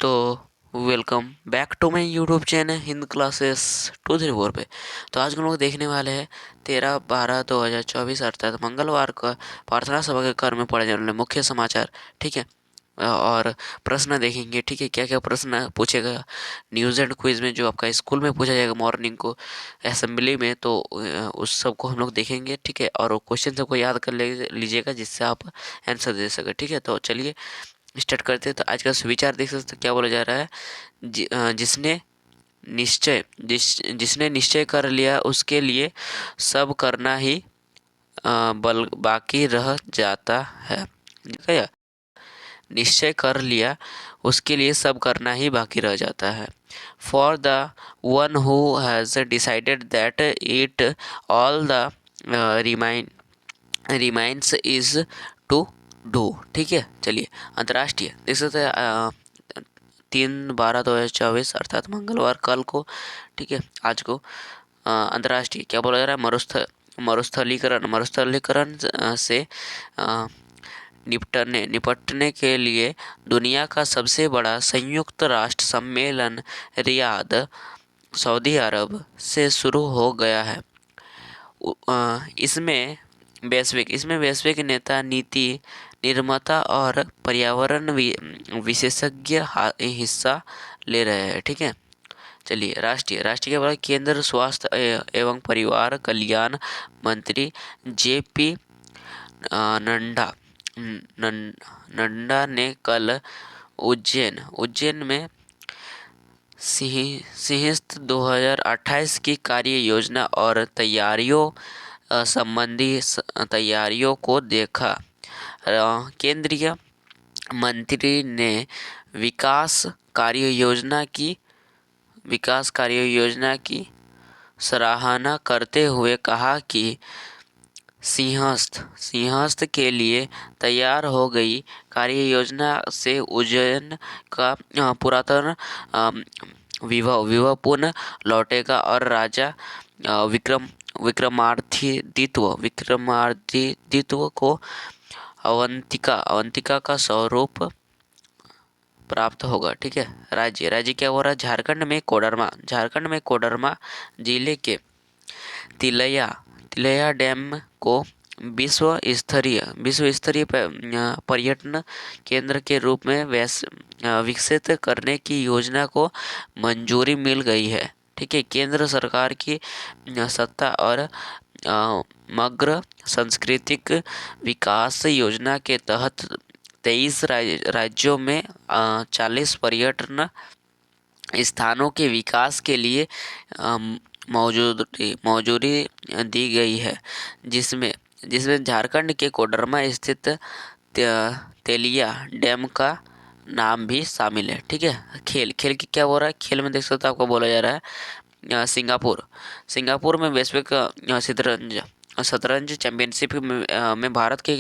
तो welcome back to my YouTube channel Hind classes 234 पे। तो आज हम लोग देखने वाले हैं 13/12/2024 अर्थात मंगलवार का प्रार्थना सभा के क्रम में पढ़े जाने वाले मुख्य समाचार। ठीक है। और प्रश्न देखेंगे। ठीक है, क्या क्या प्रश्न पूछेगा न्यूज़ एंड क्विज में, जो आपका स्कूल में पूछा जाएगा मॉर्निंग को असेंबली में, तो उस सब को हम लोग देखेंगे। ठीक है, और क्वेश्चन सबको याद कर लीजिएगा जिससे आप आंसर दे सके। ठीक है, तो चलिए स्टार्ट करते हैं। तो आज का सुविचार देख सकते हैं, क्या बोला जा रहा है। जिसने निश्चय कर लिया उसके लिए सब करना ही बल बाकी रह जाता है। क्या निश्चय कर लिया उसके लिए सब करना ही बाकी रह जाता है। For the one who has decided that it all the reminds is to do. ठीक है, चलिए अंतर्राष्ट्रीय देख सकते हैं 3/12/2024 अर्थात मंगलवार कल को। ठीक है, आज को अंतर्राष्ट्रीय क्या बोला जा रहा है। मरुस्थलीकरण से निपटने के लिए दुनिया का सबसे बड़ा संयुक्त राष्ट्र सम्मेलन रियाद सऊदी अरब से शुरू हो गया है। इसमें वैश्विक नेता, नीति निर्माता और पर्यावरण विशेषज्ञ हिस्सा ले रहे हैं। ठीक है, चलिए राष्ट्रीय के बाद केंद्र स्वास्थ्य एवं परिवार कल्याण मंत्री JP नड्डा ने कल उज्जैन में सिंहस्थ 2028 की कार्य योजना और संबंधी तैयारियों को देखा। केंद्रीय मंत्री ने विकास कार्य योजना की सराहना करते हुए कहा कि सिंहस्थ के लिए तैयार हो गई कार्य योजना से उज्जैन का पुरातन विभव पुनः लौटेगा और राजा विक्रमादित्य को अवंतिका का स्वरूप प्राप्त होगा। ठीक है, राज्य क्या हो रहा है। झारखंड में कोडरमा जिले के तिलैया डैम को विश्व स्तरीय पर्यटन केंद्र के रूप में विकसित करने की योजना को मंजूरी मिल गई है। ठीक है, केंद्र सरकार की सत्ता और समग्र सांस्कृतिक विकास योजना के तहत 23 राज्यों में 40 पर्यटन स्थानों के विकास के लिए मौजूदी दी गई है, जिसमें झारखंड के कोडरमा स्थित तेलिया डैम का नाम भी शामिल है। ठीक है, खेल की क्या हो रहा है। खेल में देख सकते हो आपको बोला जा रहा है सिंगापुर में वैश्विक शतरंज चैंपियनशिप में भारत के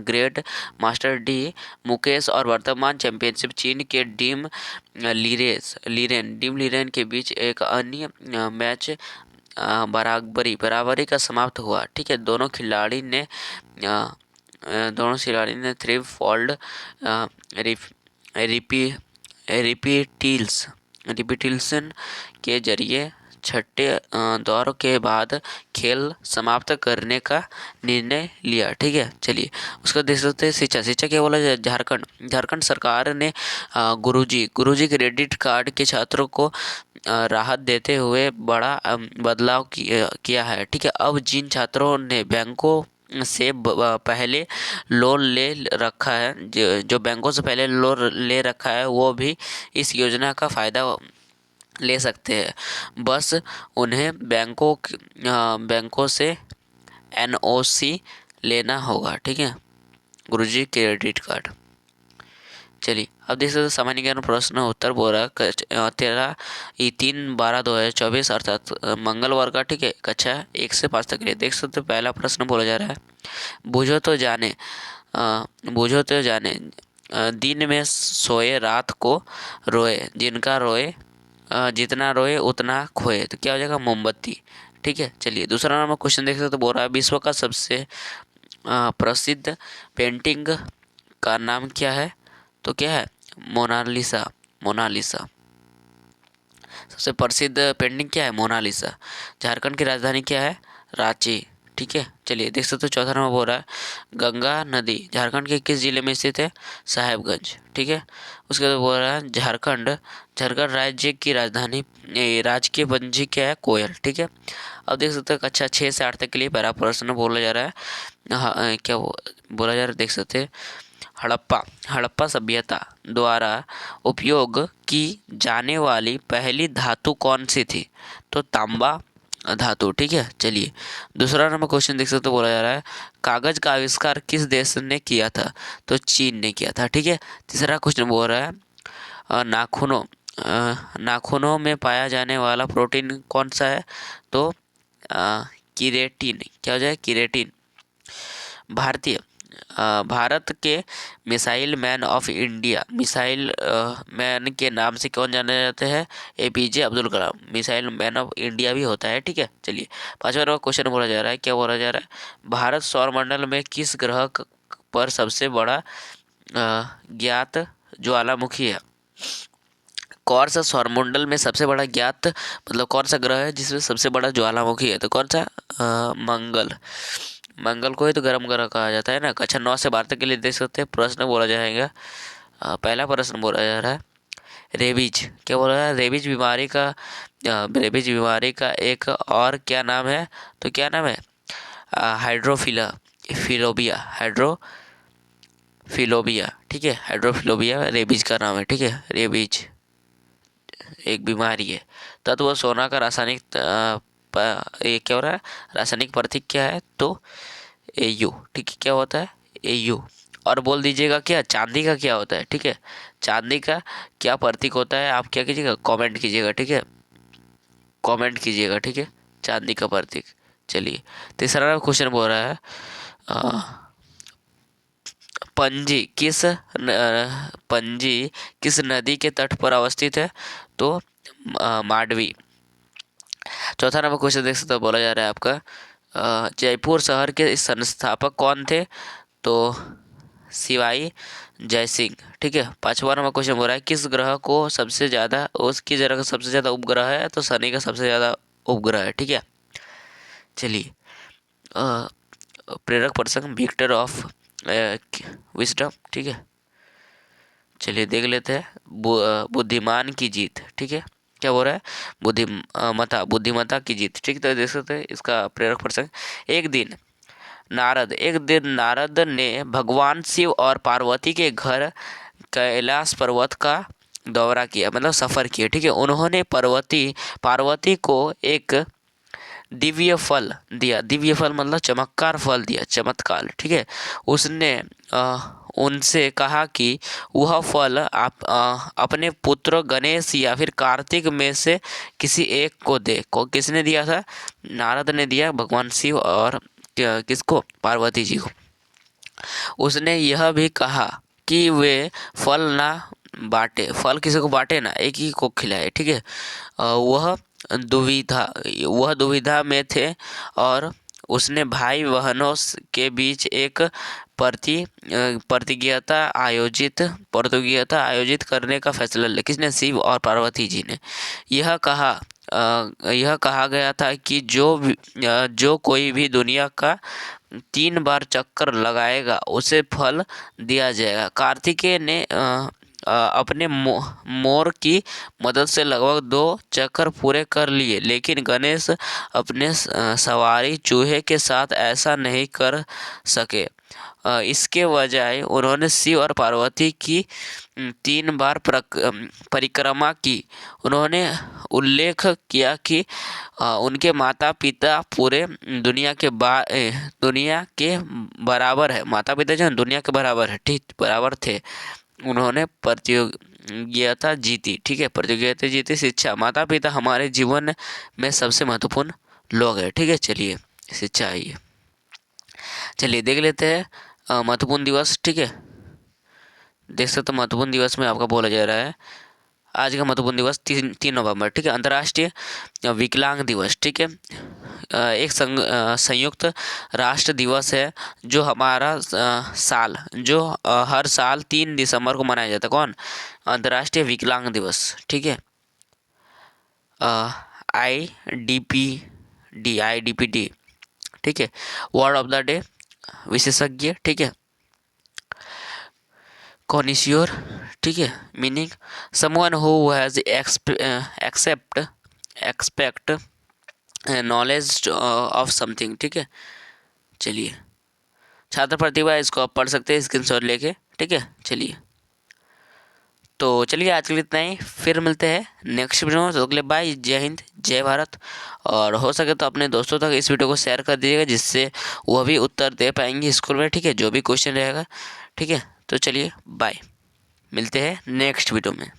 ग्रेट मास्टर डी मुकेश और वर्तमान चैंपियनशिप चीन के डिम लीरेन के बीच एक अन्य मैच बराबरी का समाप्त हुआ। ठीक है, दोनों खिलाड़ी ने 3 फोल्ड रिपीटिल्सन के जरिए छठे दौर के बाद खेल समाप्त करने का निर्णय लिया। ठीक है, चलिए उसका देख सकते हैं। शिक्षा क्या बोला जाए। झारखंड सरकार ने गुरुजी क्रेडिट कार्ड के छात्रों को राहत देते हुए बड़ा बदलाव किया है। ठीक है, अब जिन छात्रों ने बैंकों से पहले लोन ले रखा है, जो बैंकों से पहले लोन ले रखा है, वो भी इस योजना का फ़ायदा ले सकते हैं। बस उन्हें बैंकों से NOC लेना होगा। ठीक है, गुरुजी क्रेडिट कार्ड। चलिए अब देख सकते सामान्य ज्ञान प्रश्न उत्तर बोल रहा है 3/12/2024 अर्थात मंगलवार का। ठीक है, कक्षा 1 से 5 तक के लिए देख सकते पहला प्रश्न बोला जा रहा है। बूझो तो जाने दिन में सोए रात को रोए, जितना रोए उतना खोए। तो क्या हो जाएगा, मोमबत्ती। ठीक है, चलिए दूसरा नंबर क्वेश्चन देख सकते बोल रहा है विश्व का सबसे प्रसिद्ध पेंटिंग का नाम क्या है। तो क्या है, मोनालिसा। मोनालिसा। सबसे प्रसिद्ध पेंटिंग क्या है? मोनालिसा। झारखंड की राजधानी क्या है? रांची। ठीक है, चलिए देख सकते हो चौथा नंबर बोल रहा है गंगा नदी झारखंड के किस जिले में स्थित है? साहेबगंज। ठीक है, उसके बाद बोल रहा है झारखंड झारखंड राज्य की राजधानी राजकीय पंछी क्या है? कोयल। ठीक है, अब देख सकते हो कक्षा 6 से 8 तक के लिए पहला प्रश्न बोला जा रहा है। हाँ, बोला जा रहा है, देख सकते हैं। हड़प्पा हड़प्पा सभ्यता द्वारा उपयोग की जाने वाली पहली धातु कौन सी थी? तो तांबा धातु। ठीक है, चलिए दूसरा नंबर क्वेश्चन देख सकते हो, बोला जा रहा है कागज का आविष्कार किस देश ने किया था? तो चीन ने किया था। ठीक है, तीसरा क्वेश्चन बोल रहा है नाखूनों में पाया जाने वाला प्रोटीन कौन सा है? तो किरेटिन। क्या हो जाए? किरेटिन। भारतीय भारत के missile man of India missile man के नाम से कौन जाने जाते हैं? APJ Abdul Kalam. Missile man of India भी होता है। ठीक है, चलिए पांचवा नंबर क्वेश्चन बोला जा रहा है, क्या बोला जा रहा है? भारत सौरमंडल में किस ग्रह पर सबसे बड़ा ज्ञात ज्वालामुखी है? कौन सा सौरमंडल में सबसे बड़ा ज्ञात मतलब कौन सा ग्रह है जिसमें सबसे बड़ा ज्वालामुखी है? तो कौन सा? मंगल। मंगल को ही तो गर्म ग्रह कहा जाता है ना। कक्षा 9 से 12 तक के लिए देख सकते हैं प्रश्न बोला जाएगा। पहला प्रश्न बोला जा रहा है रेबीज। क्या बोला रहा है? रेबीज बीमारी का एक और क्या नाम है? तो क्या नाम है? हाइड्रोफिला फिलोबिया हाइड्रोफिलोबिया। ठीक है, हाइड्रोफिलोबिया रेबीज का नाम है। ठीक है, रेबीज एक बीमारी है। तत्व सोना का रासायनिक ये क्या हो रहा है? रासायनिक प्रतीक क्या है? तो एयू। ठीक है, क्या होता है? एयू। और बोल दीजिएगा क्या चांदी का क्या होता है? ठीक है, चांदी का क्या प्रतीक होता है? आप क्या कीजिएगा? कमेंट कीजिएगा। ठीक है, कमेंट कीजिएगा। ठीक है, चांदी का प्रतीक। चलिए तीसरा क्वेश्चन बोल रहा है पणजी किस नदी के तट पर अवस्थित है? तो मांडवी। चौथा नंबर क्वेश्चन देख सकते हो, बोला जा रहा है आपका जयपुर शहर के संस्थापक कौन थे? तो शिवाई जय सिंह। ठीक है, पांचवा नंबर क्वेश्चन बोल रहा है किस ग्रह को सबसे ज्यादा उसकी जगह का सबसे ज्यादा उपग्रह है? तो शनि का सबसे ज्यादा उपग्रह है। ठीक है, चलिए प्रेरक प्रसंग विक्टर ऑफ विजडम। ठीक है, चलिए देख लेते हैं बुद्धिमान की जीत। ठीक है, क्या बोल रहा है? बुद्धिमता की जीत। ठीक, तो देख सकते हैं इसका प्रेरक प्रसंग एक दिन नारद ने भगवान शिव और पार्वती के घर कैलाश पर्वत का दौरा किया मतलब सफर किया। ठीक है, उन्होंने पार्वती को एक दिव्य फल दिया। दिव्य फल मतलब चमत्कार फल दिया, चमत्कार। ठीक है, उसने उनसे कहा कि वह फल आप अपने पुत्र गणेश या फिर कार्तिक में से किसी एक को दे। किसने दिया था? नारद ने दिया भगवान शिव और किसको? पार्वती जी को। उसने यह भी कहा कि वे फल ना बांटे, फल किसी को बांटे ना, एक ही को खिलाए। ठीक है, दुविधा वह दुविधा में थे और उसने भाई बहनों के बीच एक प्रतियोगिता आयोजित करने का फैसला लिया। किसने? शिव और पार्वती जी ने। यह कहा गया था कि जो कोई भी दुनिया का 3 बार चक्कर लगाएगा उसे फल दिया जाएगा। कार्तिकेय ने अपने मोर की मदद से लगभग 2 चक्कर पूरे कर लिए, लेकिन गणेश अपने सवारी चूहे के साथ ऐसा नहीं कर सके। इसके बजाय उन्होंने शिव और पार्वती की 3 बार परिक्रमा की। उन्होंने उल्लेख किया कि उनके माता पिता पूरे दुनिया के बराबर है। माता पिता जो दुनिया के बराबर है, ठीक बराबर थे। उन्होंने प्रतियोगिता जीती। ठीक है, प्रतियोगिता जीती। शिक्षा माता पिता हमारे जीवन में सबसे महत्वपूर्ण लोग हैं। ठीक है, चलिए शिक्षा आइए, चलिए देख लेते हैं महत्वपूर्ण दिवस। ठीक है, देख सकते हो महत्वपूर्ण दिवस में आपका बोला जा रहा है आज का महत्वपूर्ण दिवस 3 नवंबर, ठीक है। अंतर्राष्ट्रीय विकलांग दिवस, ठीक है। एक संयुक्त राष्ट्र दिवस है जो हमारा हर साल 3 दिसंबर को मनाया जाता है। कौन? अंतर्राष्ट्रीय विकलांग दिवस, ठीक है। IDPD, ठीक है। वर्ड ऑफ द डे, विशेषज्ञ, ठीक है। कॉनिश्योर, ठीक है। Meaning someone who has expect knowledge of something, ठीक है। चलिए, छात्र प्रतिभा, इसको आप पढ़ सकते हैं स्क्रीनशॉट लेके, ठीक है। चलिए, तो चलिए आज के लिए इतना ही, फिर मिलते हैं नेक्स्ट वीडियो में। तो अगले बाय, जय हिंद, जय भारत। और हो सके तो अपने दोस्तों तक इस वीडियो को शेयर कर दीजिएगा, जिससे वह भी उत्तर दे पाएंगे स्कूल में, ठीक है, जो भी क्वेश्चन रहेगा, ठीक है। तो चलिए बाय, मिलते हैं नेक्स्ट वीडियो में।